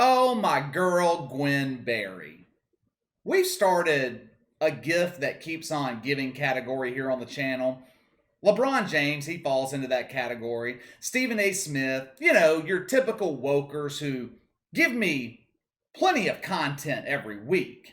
Oh, my girl, Gwen Berry. We've started a gift that keeps on giving category here on the channel. LeBron James, he falls into that category. Stephen A. Smith, your typical wokers who give me plenty of content every week.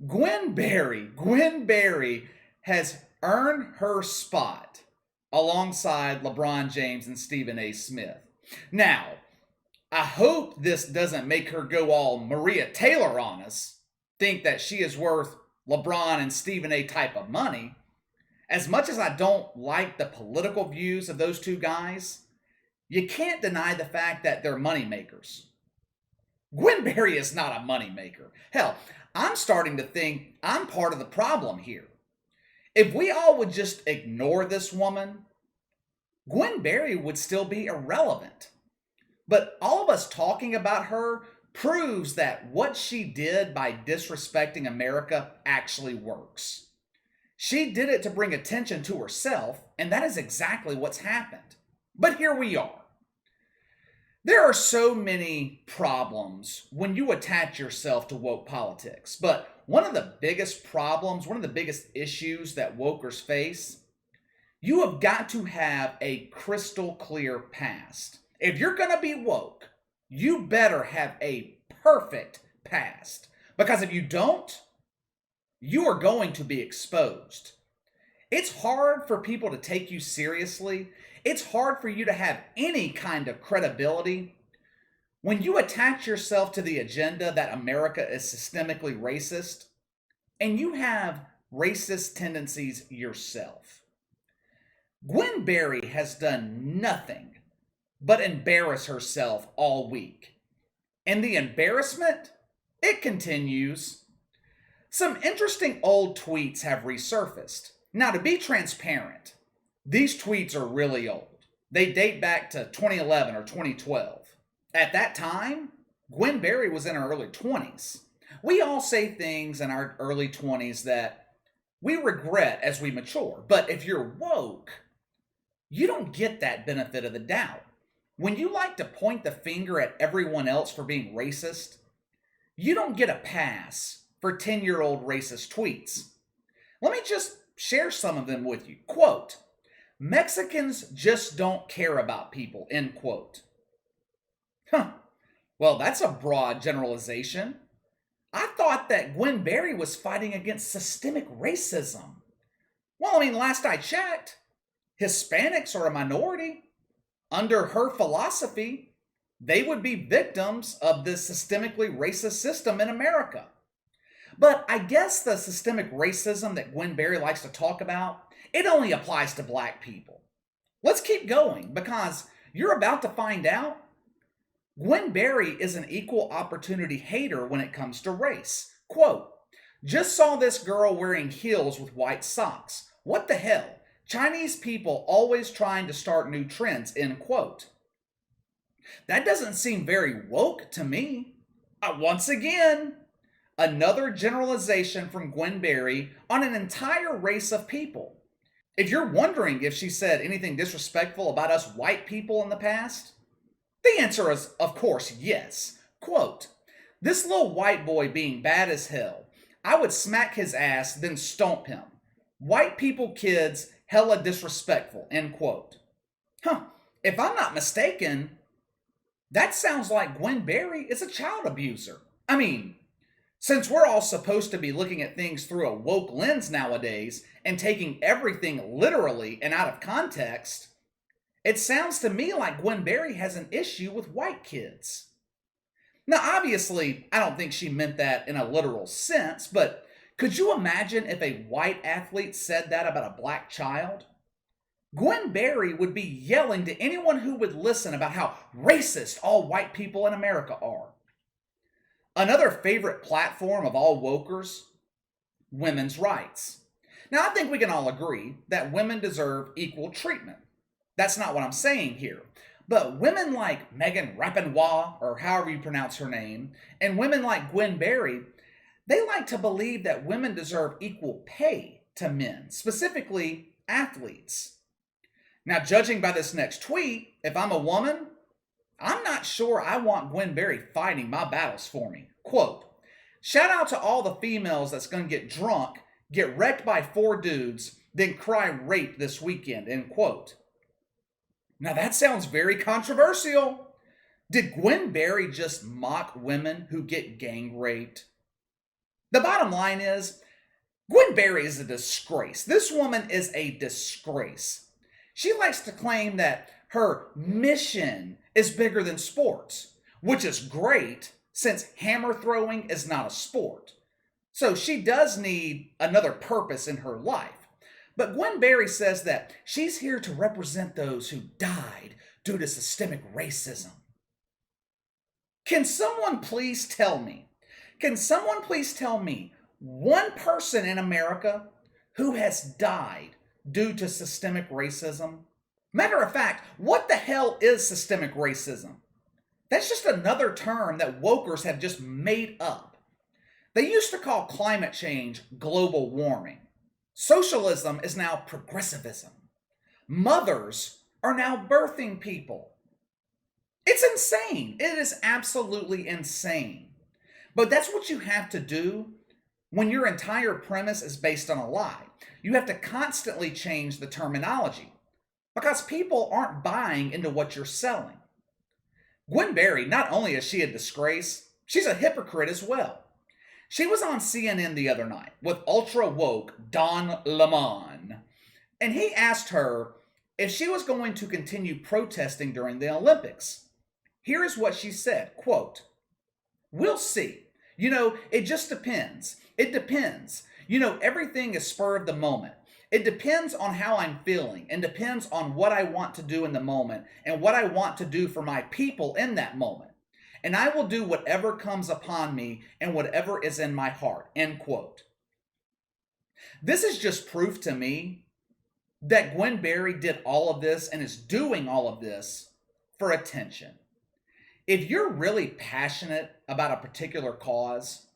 Gwen Berry has earned her spot alongside LeBron James and Stephen A. Smith. Now, I hope this doesn't make her go all Maria Taylor on us, think that she is worth LeBron and Stephen A type of money. As much as I don't like the political views of those two guys, you can't deny the fact that they're money makers. Gwen Berry is not a money maker. Hell, I'm starting to think I'm part of the problem here. If we all would just ignore this woman, Gwen Berry would still be irrelevant. But all of us talking about her proves that what she did by disrespecting America actually works. She did it to bring attention to herself, and that is exactly what's happened. But here we are. There are so many problems when you attach yourself to woke politics, but one of the biggest problems, one of the biggest issues that wokers face, you have got to have a crystal clear past. If you're going to be woke, you better have a perfect past. Because if you don't, you are going to be exposed. It's hard for people to take you seriously. It's hard for you to have any kind of credibility when you attach yourself to the agenda that America is systemically racist and you have racist tendencies yourself. Gwen Berry has done nothing but embarrass herself all week. And the embarrassment, it continues. Some interesting old tweets have resurfaced. Now, to be transparent, these tweets are really old. They date back to 2011 or 2012. At that time, Gwen Berry was in her early 20s. We all say things in our early 20s that we regret as we mature. But if you're woke, you don't get that benefit of the doubt. When you like to point the finger at everyone else for being racist, you don't get a pass for 10-year-old racist tweets. Let me just share some of them with you. Quote, Mexicans just don't care about people, end quote. Well, that's a broad generalization. I thought that Gwen Berry was fighting against systemic racism. Well, last I checked, Hispanics are a minority. Under her philosophy, they would be victims of this systemically racist system in America. But I guess the systemic racism that Gwen Berry likes to talk about, it only applies to black people. Let's keep going because you're about to find out Gwen Berry is an equal opportunity hater when it comes to race. Quote, just saw this girl wearing heels with white socks. What the hell? Chinese people always trying to start new trends, end quote. That doesn't seem very woke to me. Once again, another generalization from Gwen Berry on an entire race of people. If you're wondering if she said anything disrespectful about us white people in the past, the answer is, of course, yes. Quote, this little white boy being bad as hell, I would smack his ass, then stomp him. White people kids, hella disrespectful, end quote. If I'm not mistaken, that sounds like Gwen Berry is a child abuser. Since we're all supposed to be looking at things through a woke lens nowadays and taking everything literally and out of context, it sounds to me like Gwen Berry has an issue with white kids. Now, obviously, I don't think she meant that in a literal sense, but could you imagine if a white athlete said that about a black child? Gwen Berry would be yelling to anyone who would listen about how racist all white people in America are. Another favorite platform of all wokers, women's rights. Now, I think we can all agree that women deserve equal treatment. That's not what I'm saying here. But women like Megan Rapinoe, or however you pronounce her name, and women like Gwen Berry, they like to believe that women deserve equal pay to men, specifically athletes. Now, judging by this next tweet, if I'm a woman, I'm not sure I want Gwen Berry fighting my battles for me. Quote, shout out to all the females that's going to get drunk, get wrecked by 4 dudes, then cry rape this weekend, end quote. Now that sounds very controversial. Did Gwen Berry just mock women who get gang raped? The bottom line is, Gwen Berry is a disgrace. This woman is a disgrace. She likes to claim that her mission is bigger than sports, which is great since hammer throwing is not a sport. So she does need another purpose in her life. But Gwen Berry says that she's here to represent those who died due to systemic racism. Can someone please tell me one person in America who has died due to systemic racism? Matter of fact, what the hell is systemic racism? That's just another term that wokers have just made up. They used to call climate change global warming. Socialism is now progressivism. Mothers are now birthing people. It's insane. It is absolutely insane. But that's what you have to do when your entire premise is based on a lie. You have to constantly change the terminology because people aren't buying into what you're selling. Gwen Berry, not only is she a disgrace, she's a hypocrite as well. She was on CNN the other night with ultra woke Don Lemon, and he asked her if she was going to continue protesting during the Olympics. Here is what she said, quote, we'll see. It just depends. It depends. Everything is spur of the moment. It depends on how I'm feeling and depends on what I want to do in the moment and what I want to do for my people in that moment. And I will do whatever comes upon me and whatever is in my heart, end quote. This is just proof to me that Gwen Berry did all of this and is doing all of this for attention. If you're really passionate about a particular cause,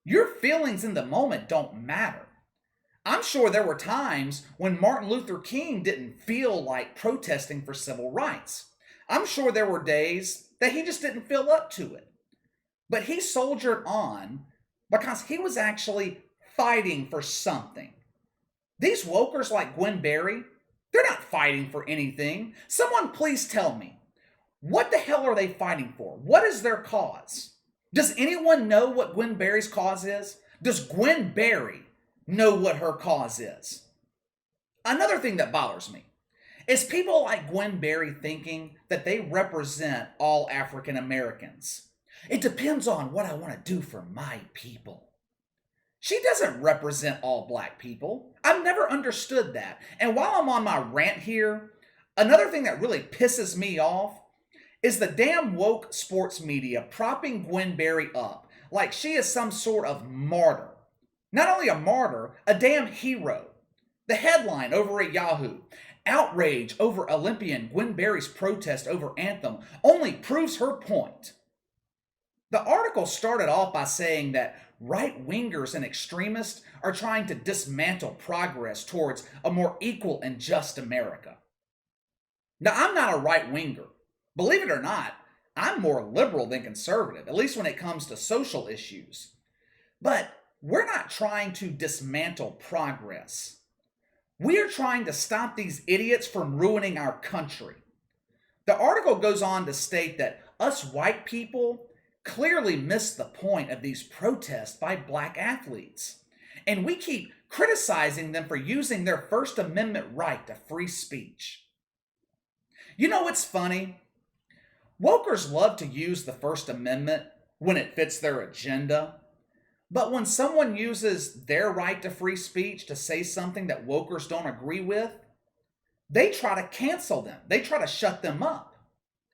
your feelings in the moment don't matter. I'm sure there were times when Martin Luther King didn't feel like protesting for civil rights. I'm sure there were days that he just didn't feel up to it. But he soldiered on because he was actually fighting for something. These wokers like Gwen Berry, they're not fighting for anything. Someone please tell me, what the hell are they fighting for? What is their cause? Does anyone know what Gwen Berry's cause is? Does Gwen Berry know what her cause is? Another thing that bothers me is people like Gwen Berry thinking that they represent all African Americans. It depends on what I want to do for my people. She doesn't represent all black people. I've never understood that. And while I'm on my rant here, another thing that really pisses me off is the damn woke sports media propping Gwen Berry up like she is some sort of martyr. Not only a martyr, a damn hero. The headline over at Yahoo, outrage over Olympian Gwen Berry's protest over anthem only proves her point. The article started off by saying that right-wingers and extremists are trying to dismantle progress towards a more equal and just America. Now, I'm not a right-winger. Believe it or not, I'm more liberal than conservative, at least when it comes to social issues. But we're not trying to dismantle progress. We are trying to stop these idiots from ruining our country. The article goes on to state that us white people clearly missed the point of these protests by black athletes. And we keep criticizing them for using their First Amendment right to free speech. You know what's funny? Wokers love to use the First Amendment when it fits their agenda. But when someone uses their right to free speech to say something that wokers don't agree with, they try to cancel them. They try to shut them up.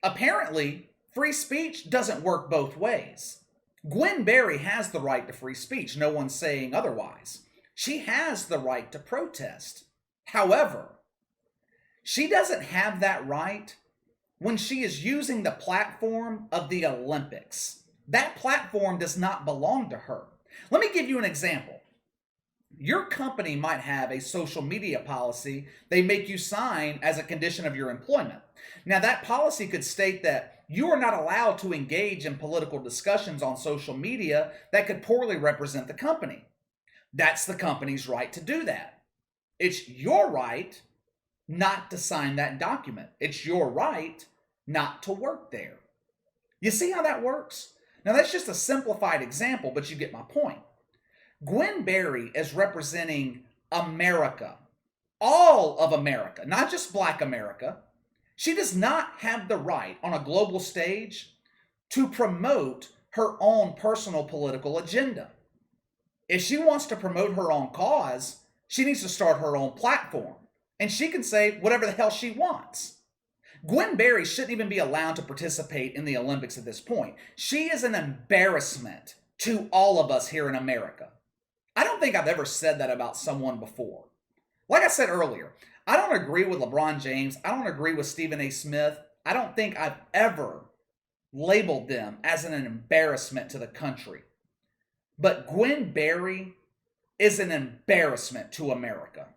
Apparently, free speech doesn't work both ways. Gwen Berry has the right to free speech. No one's saying otherwise. She has the right to protest. However, she doesn't have that right when she is using the platform of the Olympics. That platform does not belong to her. Let me give you an example. Your company might have a social media policy they make you sign as a condition of your employment. Now, that policy could state that you are not allowed to engage in political discussions on social media that could poorly represent the company. That's the company's right to do that. It's your right not to sign that document. It's your right not to work there. You see how that works? Now, that's just a simplified example, but you get my point. Gwen Berry is representing America, all of America, not just Black America. She does not have the right on a global stage to promote her own personal political agenda. If she wants to promote her own cause, she needs to start her own platform, and she can say whatever the hell she wants. Gwen Berry shouldn't even be allowed to participate in the Olympics at this point. She is an embarrassment to all of us here in America. I don't think I've ever said that about someone before. Like I said earlier, I don't agree with LeBron James. I don't agree with Stephen A. Smith. I don't think I've ever labeled them as an embarrassment to the country. But Gwen Berry is an embarrassment to America.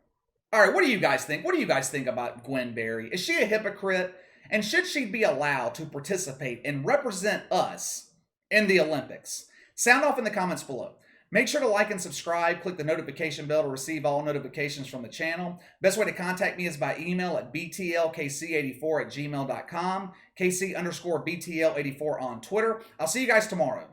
All right, what do you guys think? What do you guys think about Gwen Berry? Is she a hypocrite? And should she be allowed to participate and represent us in the Olympics? Sound off in the comments below. Make sure to like and subscribe. Click the notification bell to receive all notifications from the channel. Best way to contact me is by email at btlkc84@gmail.com, KC_BTL84 on Twitter. I'll see you guys tomorrow.